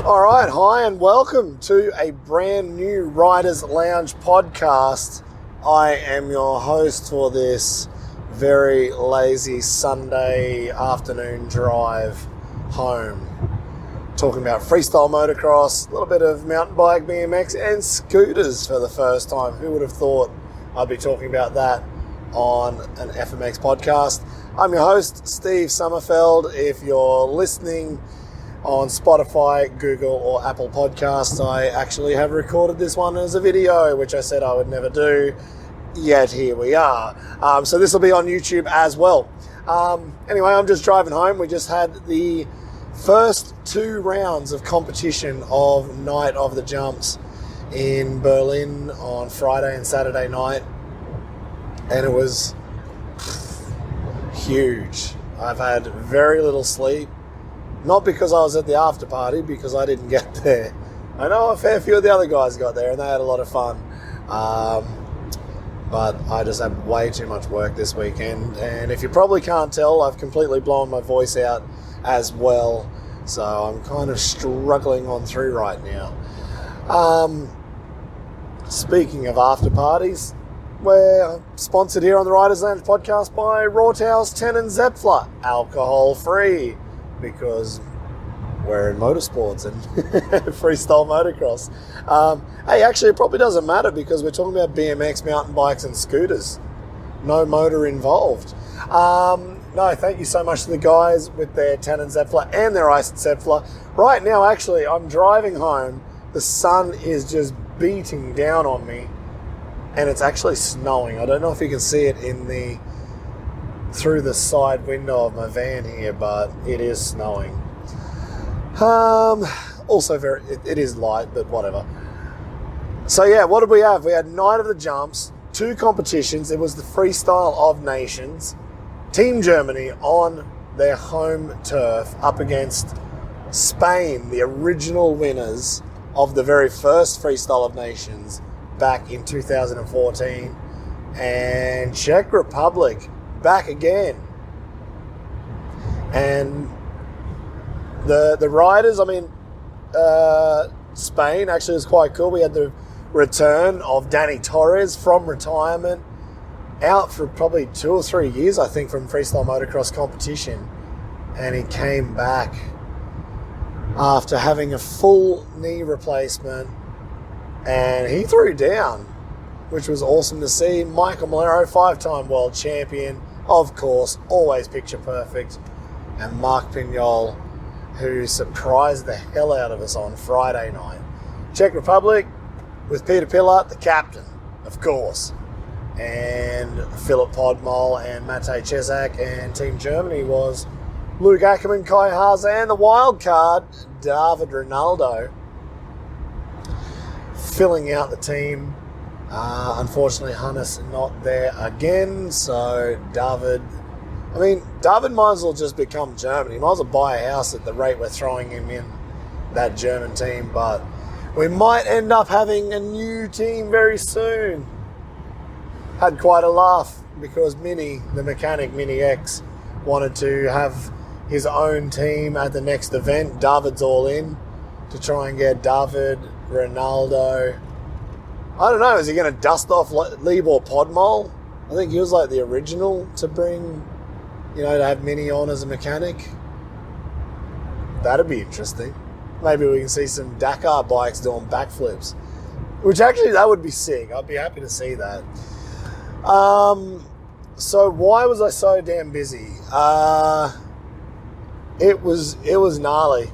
All right, hi and welcome to a brand new Riders Lounge podcast. I am your host for this very lazy Sunday afternoon drive home. Talking about freestyle motocross, a little bit of mountain bike, BMX and scooters for the first time. Who would have thought I'd be talking about that on an FMX podcast? I'm your host, Steve Sommerfeld. If you're listening on Spotify, Google or Apple Podcasts, I actually have recorded this one as a video, which I said I would never do, yet here we are. So this will be on YouTube as well. Anyway, I'm just driving home. We just had the first 2 rounds of competition of Night of the Jumps in Berlin on Friday and Saturday night, and it was huge. I've had very little sleep. Not because I was at the after party, because I didn't get there. I know a fair few of the other guys got there and they had a lot of fun. But I just had way too much work this weekend. And if you probably can't tell, I've completely blown my voice out as well. So I'm kind of struggling on through right now. Speaking of after parties, we're sponsored here on the Riders Lounge podcast by Raw Towels 10 and Zepfler, alcohol free. Because we're in motorsports and freestyle motocross. Hey, actually, it probably doesn't matter because we're talking about BMX, mountain bikes and scooters. No motor involved. No, thank you so much to the guys with their Tannin Zepfler and their Iced Zepfler. Right now, actually, I'm driving home. The sun is just beating down on me and it's actually snowing. I don't know if you can see it through the side window of my van here, but it is snowing. Also it is light, but whatever. So yeah, what did we have? We had Night of the Jumps, 2 competitions. It was the Freestyle of Nations. Team Germany on their home turf up against Spain, the original winners of the very first Freestyle of Nations back in 2014, and Czech Republic back again. And the riders, Spain actually was quite cool. We had the return of Danny Torres from retirement, out for probably 2 or 3 years, I think, from freestyle motocross competition. And he came back after having a full knee replacement, and he threw down, which was awesome to see. Michael Malero, 5-time world champion, of course, always picture perfect. And Mark Pignol, who surprised the hell out of us on Friday night. Czech Republic with Peter Pillart, the captain, of course. And Filip Podmol and Matej Cesak. And Team Germany was Luke Ackermann, Kai Haase, and the wild card, David Ronaldo, filling out the team. Unfortunately, Hannes not there again, so David might as well just become German. He might as well buy a house at the rate we're throwing him in that German team, but we might end up having a new team very soon. Had quite a laugh because Mini, the mechanic Mini X, wanted to have his own team at the next event. David's all in to try and get David, Ronaldo. I don't know, is he going to dust off Libor Podmol? I think he was like the original to bring, to have Mini on as a mechanic. That'd be interesting. Maybe we can see some Dakar bikes doing backflips. Which actually, that would be sick. I'd be happy to see that. So why was I so damn busy? It was gnarly.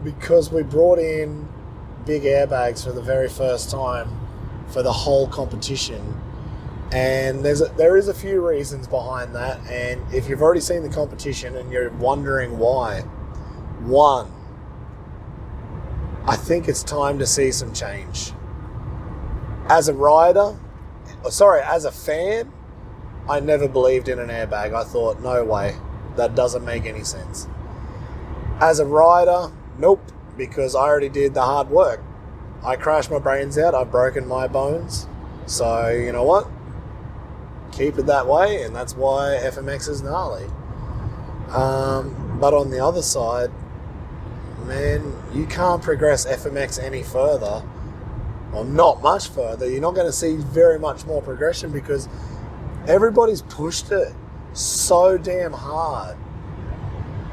Because we brought in BigAirBags for the very first time for the whole competition, and there is a few reasons behind that. And if you've already seen the competition and you're wondering why, 1, I think it's time to see some change. As a fan, I never believed in an airbag. I thought, no way, that doesn't make any sense. As a rider, nope, because I already did the hard work. I crashed my brains out. I've broken my bones. So, you know what? Keep it that way, and that's why FMX is gnarly. But on the other side, man, you can't progress FMX any further, or not much further. You're not going to see very much more progression because everybody's pushed it so damn hard.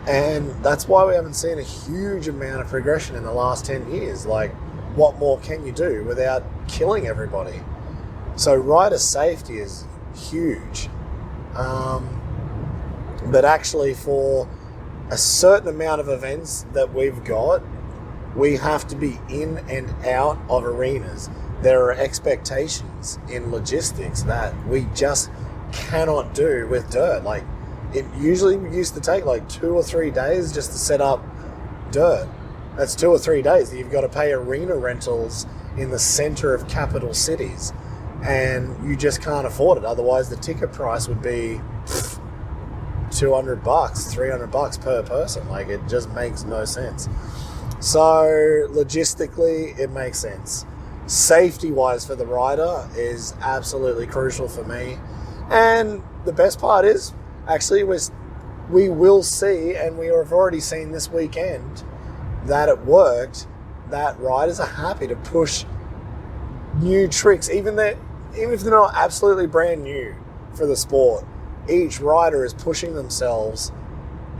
And that's why we haven't seen a huge amount of progression in the last 10 years. Like, what more can you do without killing everybody? So rider safety is huge. But actually for a certain amount of events that we've got, we have to be in and out of arenas. There are expectations in logistics that we just cannot do with dirt. Like, it usually used to take like 2 or 3 days just to set up dirt. That's 2 or 3 days that you've got to pay arena rentals in the center of capital cities. And you just can't afford it. Otherwise, the ticket price would be $200, $300 per person. Like, it just makes no sense. So logistically, it makes sense. Safety-wise for the rider is absolutely crucial for me. And the best part is, actually, we will see, and we have already seen this weekend, that it worked, that riders are happy to push new tricks, even if they're not absolutely brand new for the sport. Each rider is pushing themselves,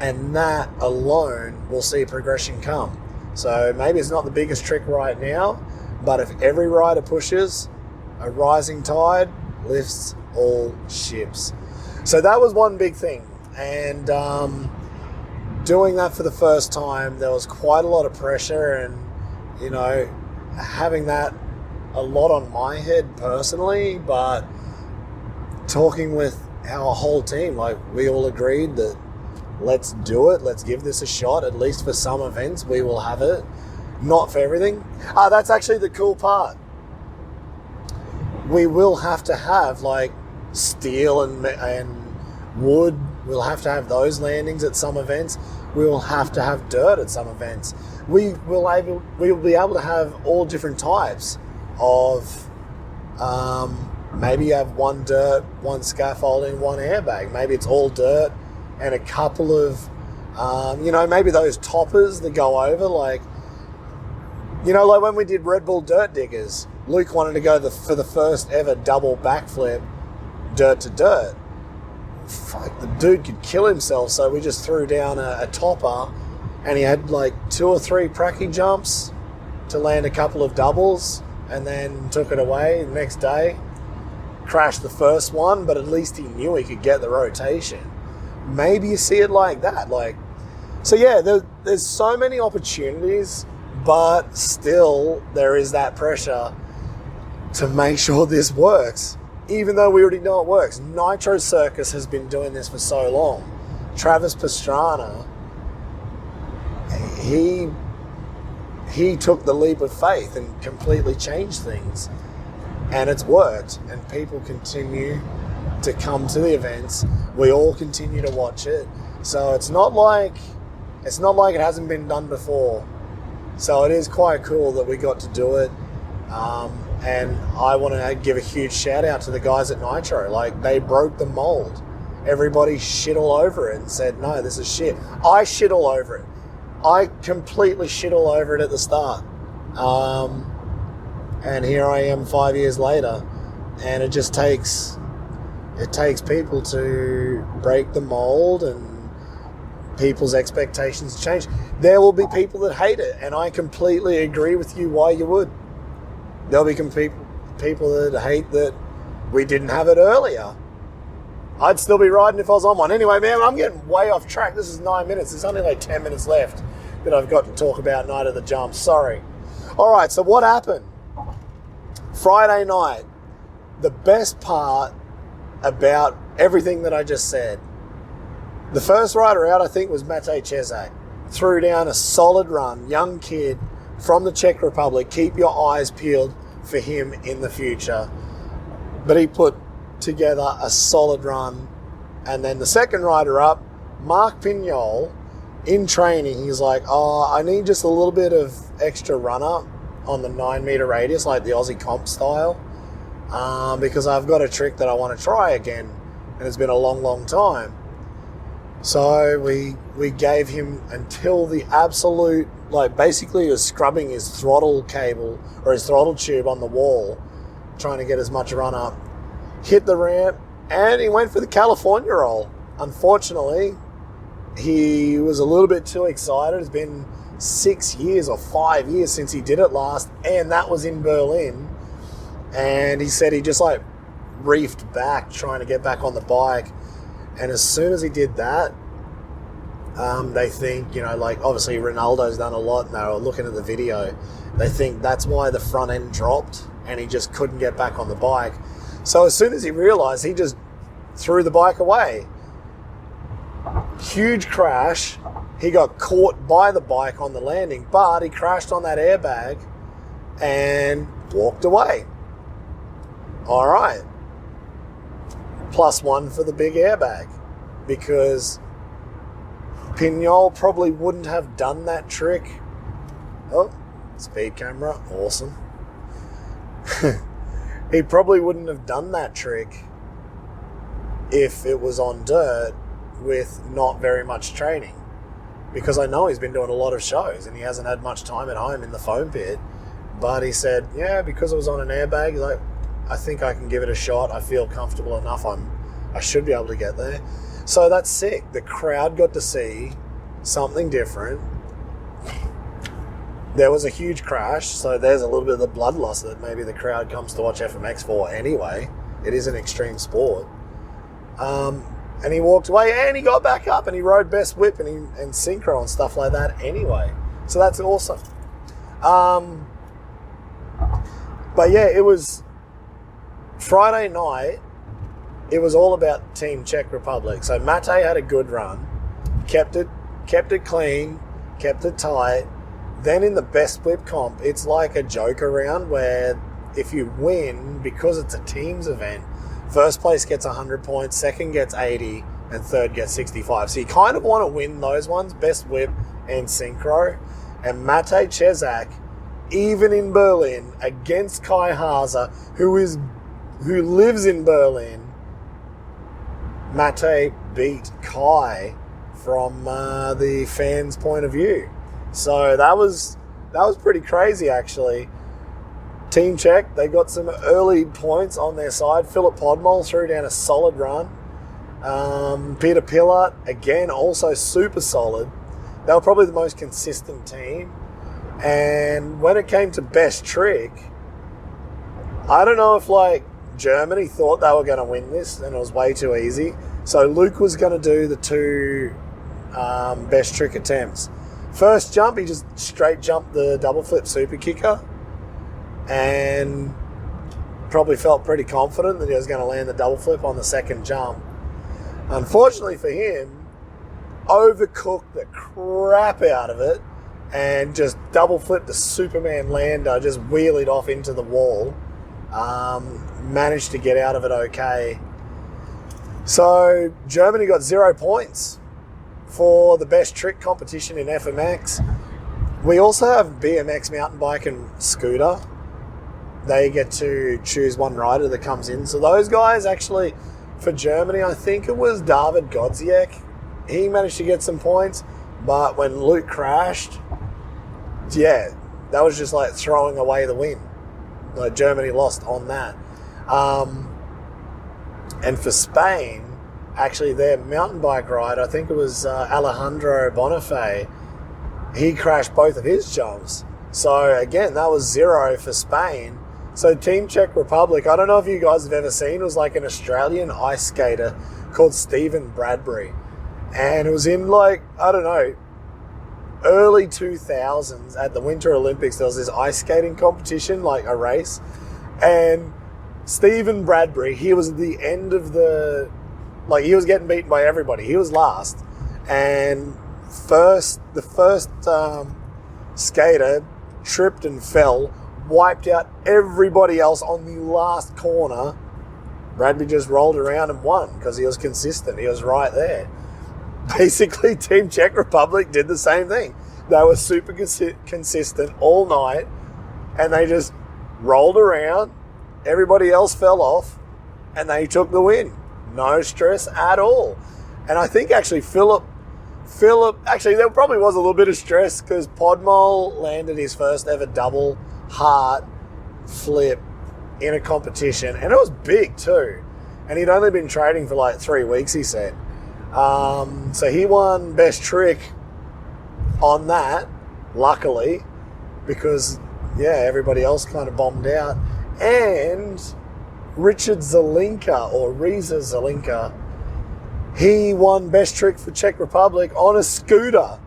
and that alone will see progression come. So maybe it's not the biggest trick right now, but if every rider pushes, a rising tide lifts all ships. So that was one big thing. And doing that for the first time, there was quite a lot of pressure, and, you know, having that a lot on my head personally, but talking with our whole team, like, we all agreed that let's do it, let's give this a shot. At least for some events we will have it, not for everything. That's actually the cool part. We will have to have like steel and wood. We'll have to have those landings at some events. We will have to have dirt at some events. We will be able to have all different types of maybe you have one dirt, one scaffolding, one airbag. Maybe it's all dirt and a couple of, maybe those toppers that go over, like when we did Red Bull Dirt Diggers, Luke wanted to go for the first ever double backflip, dirt to dirt. Fuck, the dude could kill himself, so we just threw down a topper, and he had like 2 or 3 pracky jumps to land a couple of doubles, and then took it away the next day. Crashed the first one, but at least he knew he could get the rotation. Maybe you see it like that. There's so many opportunities, but still there is that pressure to make sure this works, even though we already know it works. Nitro Circus has been doing this for so long. Travis Pastrana, he took the leap of faith and completely changed things, and it's worked, and people continue to come to the events. We all continue to watch it, so it's not like it hasn't been done before. So it is quite cool that we got to do it, and I want to give a huge shout out to the guys at Nitro. Like, they broke the mold. Everybody shit all over it and said, no, this is shit. I shit all over it. I completely shit all over it at the start, and here I am 5 years later, and it just takes people to break the mold, and people's expectations change. There will be people that hate it, and I completely agree with you why you would. There'll be people that hate that we didn't have it earlier. I'd still be riding if I was on one. Anyway, man, I'm getting way off track. This is 9 minutes. There's only like 10 minutes left that I've got to talk about Night of the Jump. Sorry. All right, so what happened? Friday night, the best part about everything that I just said, the first rider out, I think, was Matej Cesak. Threw down a solid run, young kid from the Czech Republic. Keep your eyes peeled for him in the future. But he put together a solid run. And then the second rider up, Mark Pignol, in training, he's like, I need just a little bit of extra run-up on the 9 meter radius, like the Aussie comp style, because I've got a trick that I want to try again, and it's been a long, long time. So we gave him until the absolute, like basically he was scrubbing his throttle cable or his throttle tube on the wall, trying to get as much run up, hit the ramp, and he went for the California roll. Unfortunately, he was a little bit too excited. It's been 6 years or 5 years since he did it last, and that was in Berlin. And he said he just like reefed back trying to get back on the bike. And as soon as he did that, they think, like obviously Ronaldo's done a lot, and they were looking at the video. They think that's why the front end dropped and he just couldn't get back on the bike. So as soon as he realised, he just threw the bike away. Huge crash. He got caught by the bike on the landing, but he crashed on that airbag and walked away. All right. +1 for the big airbag, because Pignol probably wouldn't have done that trick. Oh, speed camera, awesome. He probably wouldn't have done that trick if it was on dirt with not very much training, because I know he's been doing a lot of shows and he hasn't had much time at home in the foam pit. But he said, yeah, because it was on an airbag, he's like, I think I can give it a shot. I feel comfortable enough. I should be able to get there. So that's sick. The crowd got to see something different. There was a huge crash, so there's a little bit of the blood loss that maybe the crowd comes to watch FMX for anyway. It is an extreme sport. And he walked away and he got back up and he rode best whip and synchro and stuff like that anyway. So that's awesome. But yeah, it was Friday night. It was all about Team Czech Republic. So Matej had a good run, kept it clean, kept it tight. Then in the best whip comp, it's like a joke around where if you win, because it's a teams event, first place gets 100 points, second gets 80, and third gets 65. So you kind of want to win those ones, best whip and synchro. And Matej Cesak, even in Berlin, against Kai Haase, who lives in Berlin, Matej beat Kai from the fans' point of view. So that was pretty crazy, actually. Team Czech, they got some early points on their side. Filip Podmol threw down a solid run. Peter Pillart, again, also super solid. They were probably the most consistent team. And when it came to best trick, I don't know if Germany thought they were going to win this and it was way too easy. So Luke was going to do the two best trick attempts. First jump, he just straight jumped the double flip super kicker and probably felt pretty confident that he was going to land the double flip on the second jump. Unfortunately for him, overcooked the crap out of it and just double flipped the Superman lander, just wheelied off into the wall. Managed to get out of it okay. So Germany got 0 points for the best trick competition in FMX. We also have BMX, mountain bike and scooter. They get to choose one rider that comes in. So those guys actually, for Germany, I think it was David Godziek. He managed to get some points, but when Luke crashed, yeah, that was just like throwing away the win. Like Germany lost on that. And for Spain, actually their mountain bike rider, I think it was Alehandro Bonafe, he crashed both of his jumps. So again, that was 0 for Spain. So Team Czech Republic, I don't know if you guys have ever seen, it was like an Australian ice skater called Stephen Bradbury. And it was in early 2000s at the Winter Olympics, there was this ice skating competition, like a race. And Stephen Bradbury, he was at the end of he was getting beaten by everybody. He was last. And the first skater tripped and fell, wiped out everybody else on the last corner. Bradbury just rolled around and won because he was consistent. He was right there. Basically, Team Czech Republic did the same thing. They were super consistent all night, and they just rolled around. Everybody else fell off, and they took the win. No stress at all. And I think actually Philip, actually there probably was a little bit of stress because Podmol landed his first ever double Hart flip in a competition, and it was big too. And he'd only been trading for like 3 weeks, he said. So he won best trick on that, luckily, because everybody else kind of bombed out. And Richard Zelinka, or Riza Zelinka, he won best trick for Czech Republic on a scooter.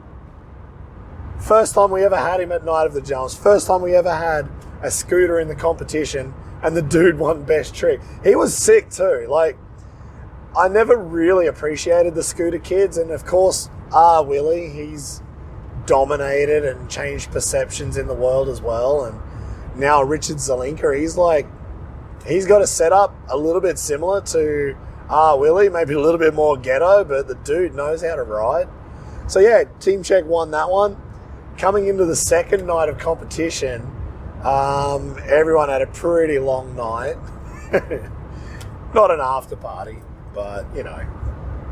First time we ever had him at Night of the Jumps. First time we ever had a scooter in the competition, and the dude won best trick. He was sick too. Like, I never really appreciated the scooter kids, and of course, Willie, he's dominated and changed perceptions in the world as well. And now Richard Zelinka, he's got a setup a little bit similar to Willie, maybe a little bit more ghetto, but the dude knows how to ride. So Team Czech won that one. Coming into the second night of competition, everyone had a pretty long night. Not an after party, but you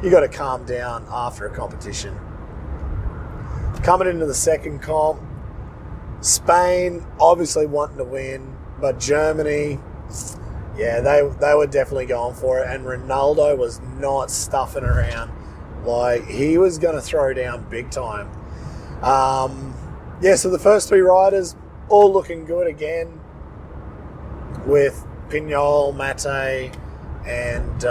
got to calm down after a competition. Coming into the second comp, Spain obviously wanting to win, but Germany, they were definitely going for it, and Ronaldo was not stuffing around. Like, he was going to throw down big time. So the first 3 riders all looking good again, with Pignol, Matej, and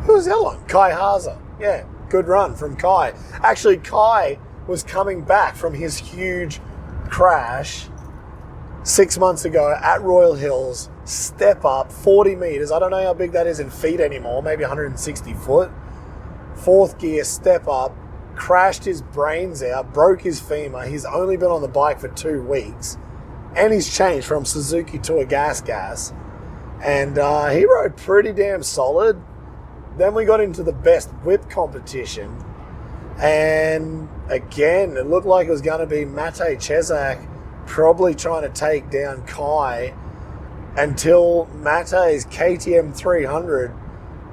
who was the other one? Kai Haza. Yeah, good run from Kai. Actually, Kai was coming back from his huge crash 6 months ago at Royal Hills. Step up, 40 metres. I don't know how big that is in feet anymore, maybe 160 foot. 4th gear, step up, crashed his brains out, broke his femur. He's only been on the bike for 2 weeks. And he's changed from Suzuki to a gas. And he rode pretty damn solid. Then we got into the best whip competition. And again, it looked like it was going to be Matej Cesak probably trying to take down Kai, until Matej's KTM 300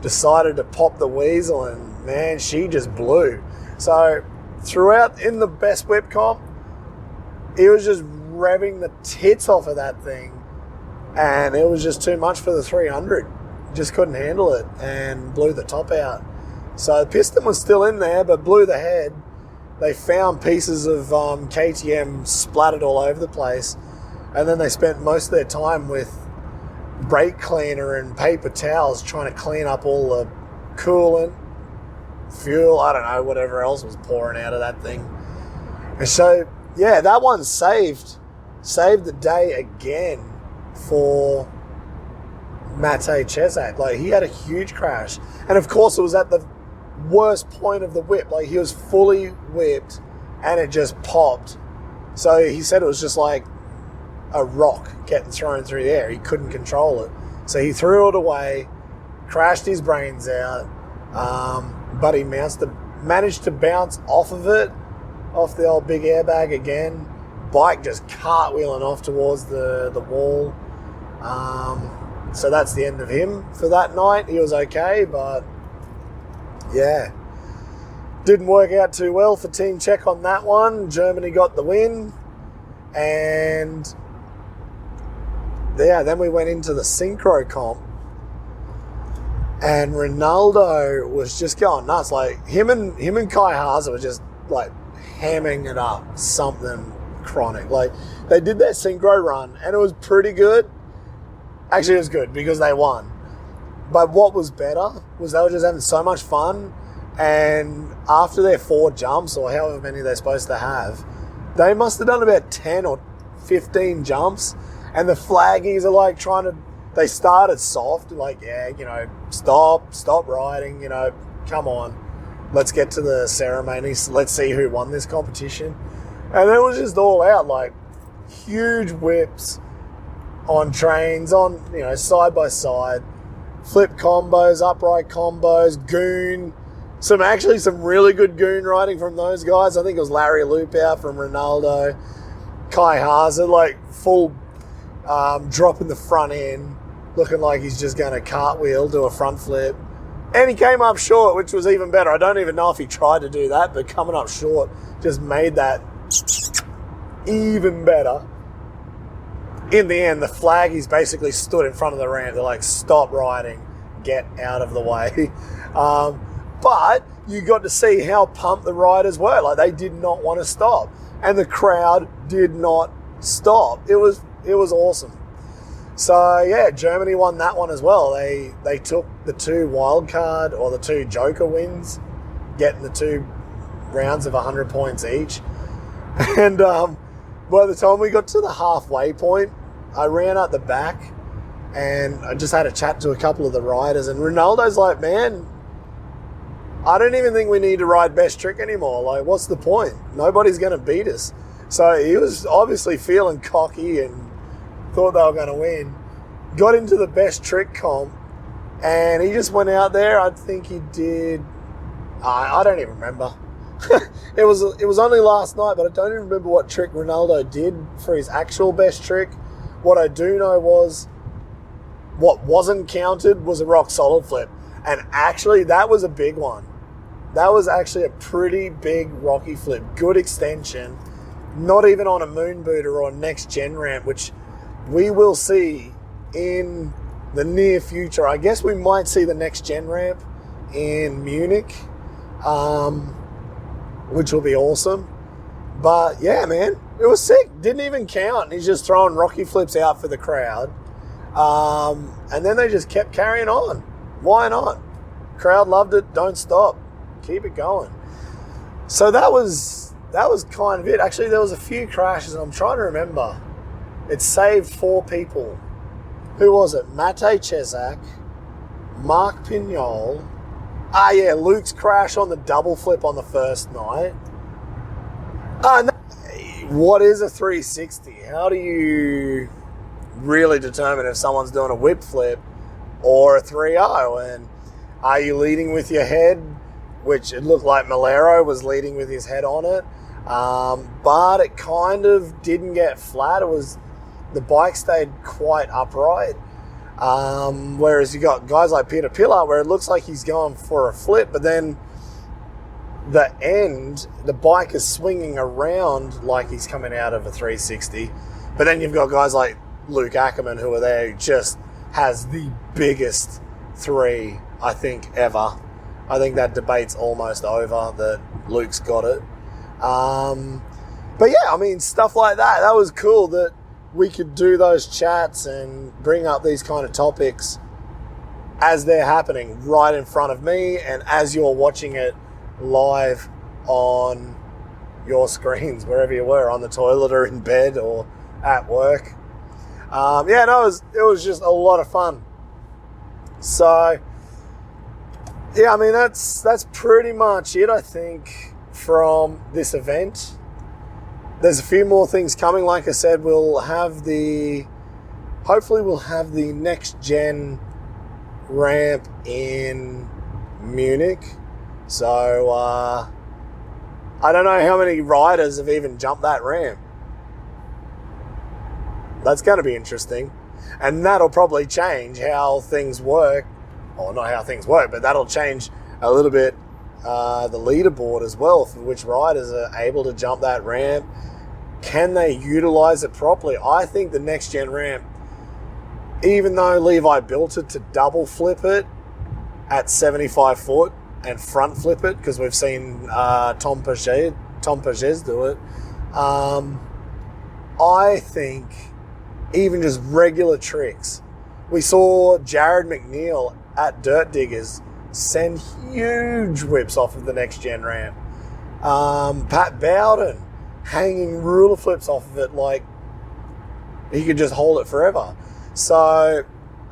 decided to pop the weasel, and man, she just blew. So throughout in the best whip comp, he was just revving the tits off of that thing, and it was just too much for the 300. Just couldn't handle it and blew the top out. So the piston was still in there, but blew the head. They found pieces of KTM splattered all over the place, and then they spent most of their time with brake cleaner and paper towels trying to clean up all the coolant, fuel, I don't know, whatever else was pouring out of that thing. And so, that one saved the day again for Matej Cesak. Like, he had a huge crash, and of course it was at the worst point of the whip. Like, he was fully whipped and it just popped. So he said it was just like a rock getting thrown through the air. He couldn't control it, so he threw it away, crashed his brains out, but he managed to bounce off of it, off the old BigAirBag again. Bike just cartwheeling off towards the wall. So that's the end of him for that night. He was okay, but didn't work out too well for Team Czech on that one. Germany got the win, and then we went into the synchro comp, and Ronaldo was just going nuts. Like, him and Kai Haza were just like hamming it up, something chronic. Like, they did their synchro run, and it was pretty good. Actually, it was good because they won. But what was better was they were just having so much fun, and after their 4 jumps, or however many they're supposed to have, they must have done about 10 or 15 jumps, and the flaggies are like they started soft, like, stop riding, come on, let's get to the ceremony, let's see who won this competition. And it was just all out, like, huge whips on trains, on, side by side, flip combos, upright combos, goon, some really good goon riding from those guys. I think it was Larry Loopout from Ronaldo, Kai Haza, like full drop in the front end, looking like he's just going to cartwheel, do a front flip. And he came up short, which was even better. I don't even know if he tried to do that, but coming up short just made that even better. In the end, the flaggies basically stood in front of the ramp. They're like, stop riding, get out of the way. But you got to see how pumped the riders were. Like, they did not want to stop. And the crowd did not stop. It was awesome. So, yeah, Germany won that one as well. They took the 2 wildcard or the 2 joker wins, getting the 2 rounds of 100 points each. And by the time we got to the halfway point, I ran out the back and I just had a chat to a couple of the riders. And Ronaldo's like, man, I don't even think we need to ride best trick anymore. Like, what's the point? Nobody's going to beat us. So he was obviously feeling cocky and thought they were going to win. Got into the best trick comp and he just went out there. I think he did, I don't even remember. It was only last night, but I don't even remember what trick Ronaldo did for his actual best trick. What I do know was what wasn't counted was a rock solid flip. And actually, that was a big one. That was actually a pretty big rocky flip. Good extension. Not even on a moon booter or next gen ramp, which we will see in the near future. I guess we might see the next gen ramp in Munich, which will be awesome. But yeah, man, it was sick. Didn't even count. And he's just throwing rocky flips out for the crowd. And then they just kept carrying on. Why not? Crowd loved it. Don't stop. Keep it going. So that was kind of it. Actually, there was a few crashes. I'm trying to remember. It saved 4 people. Who was it? Matej Cesak, Mark Pignol. Yeah, Luke's crash on the double flip on the first night. No. What is a 360? How do you really determine if someone's doing a whip flip or a 3-0? And are you leading with your head, which it looked like Malero was leading with his head on it, but it kind of didn't get flat. The bike stayed quite upright, whereas you got guys like Peter Pillar where it looks like he's going for a flip, but then the bike is swinging around like he's coming out of a 360. But then you've got guys like Luke Ackermann who are there, who just has the biggest 3, I think, ever. I think that debate's almost over that Luke's got it. But yeah, I mean, stuff like that. That was cool that we could do those chats and bring up these kind of topics as they're happening right in front of me and as you're watching it live on your screens, wherever you were, on the toilet or in bed or at work. It was just a lot of fun. So yeah, I mean, that's pretty much it, I think, from this event. There's a few more things coming. Like I said, hopefully we'll have the next gen ramp in Munich. So I don't know how many riders have even jumped that ramp. That's going to be interesting. And that'll probably change how things work. Or not how things work, but that'll change a little bit the leaderboard as well, for which riders are able to jump that ramp. Can they utilize it properly? I think the next gen ramp, even though Levi built it to double flip it at 75 foot and front flip it, because we've seen Tom Pages do it, I think even just regular tricks. We saw Jared McNeil at Dirt Diggers send huge whips off of the next gen ramp. Pat Bowden hanging ruler flips off of it like he could just hold it forever. So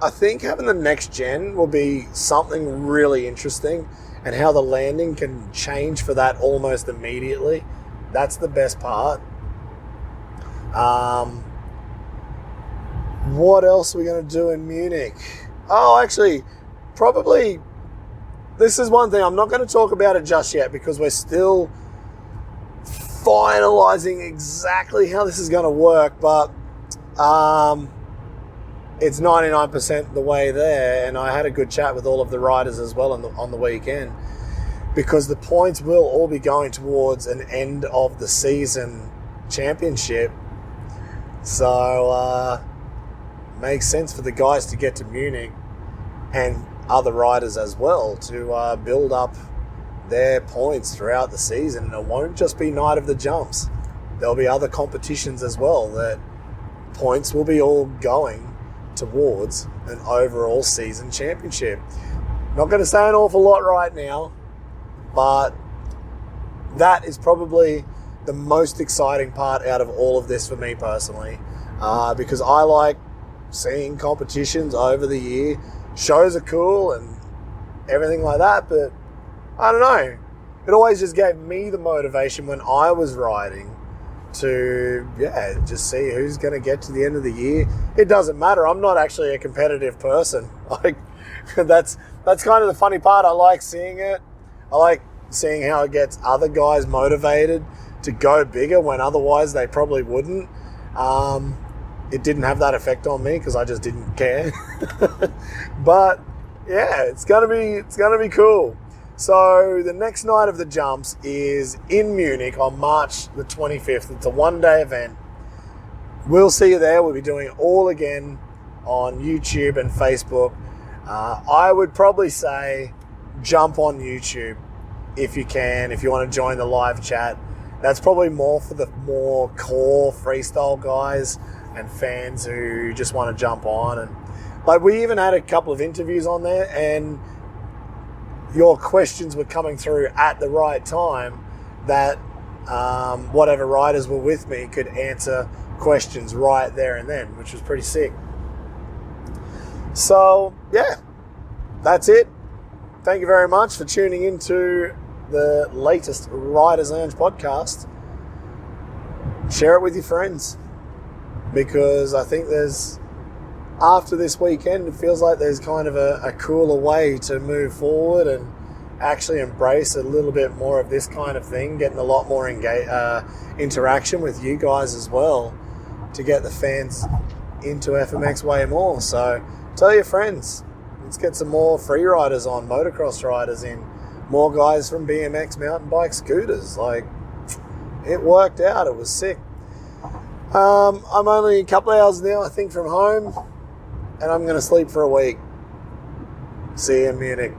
I think having the next gen will be something really interesting, and how the landing can change for that almost immediately. That's the best part. What else are we going to do in Munich? Oh, actually, probably this is one thing. I'm not going to talk about it just yet because we're still finalizing exactly how this is going to work. But it's 99% the way there. And I had a good chat with all of the riders as well on the weekend, because the points will all be going towards an end of the season championship. So makes sense for the guys to get to Munich, and other riders as well, to build up their points throughout the season. And it won't just be Night of the Jumps. There'll be other competitions as well that points will be all going towards an overall season championship. Not going to say an awful lot right now, but that is probably the most exciting part out of all of this for me personally, because I like seeing competitions over the year. Shows are cool and everything like that, but I don't know. It always just gave me the motivation when I was riding to, just see who's going to get to the end of the year. It doesn't matter. I'm not actually a competitive person. Like, that's kind of the funny part. I like seeing it. I like seeing how it gets other guys motivated to go bigger when otherwise they probably wouldn't. It didn't have that effect on me because I just didn't care. But yeah, it's gonna be cool. So the next Night of the Jumps is in Munich on March the 25th. It's a one-day event. We'll see you there. We'll be doing it all again on YouTube and Facebook. I would probably say jump on YouTube if you can, if you want to join the live chat. That's probably more for the more core freestyle guys and fans who just want to jump on. And like, we even had a couple of interviews on there, and your questions were coming through at the right time that whatever riders were with me could answer questions right there and then, which was pretty sick. So yeah, that's it. Thank you very much for tuning into the latest Riders Lounge podcast. Share it with your friends, because I think after this weekend, it feels like there's kind of a cooler way to move forward and actually embrace a little bit more of this kind of thing, getting a lot more interaction with you guys as well, to get the fans into FMX way more. So tell your friends. Let's get some more free riders on, motocross riders in, more guys from BMX, mountain bike, scooters. Like, it worked out. It was sick. I'm only a couple of hours now, I think, from home, and I'm going to sleep for a week. See you in Munich.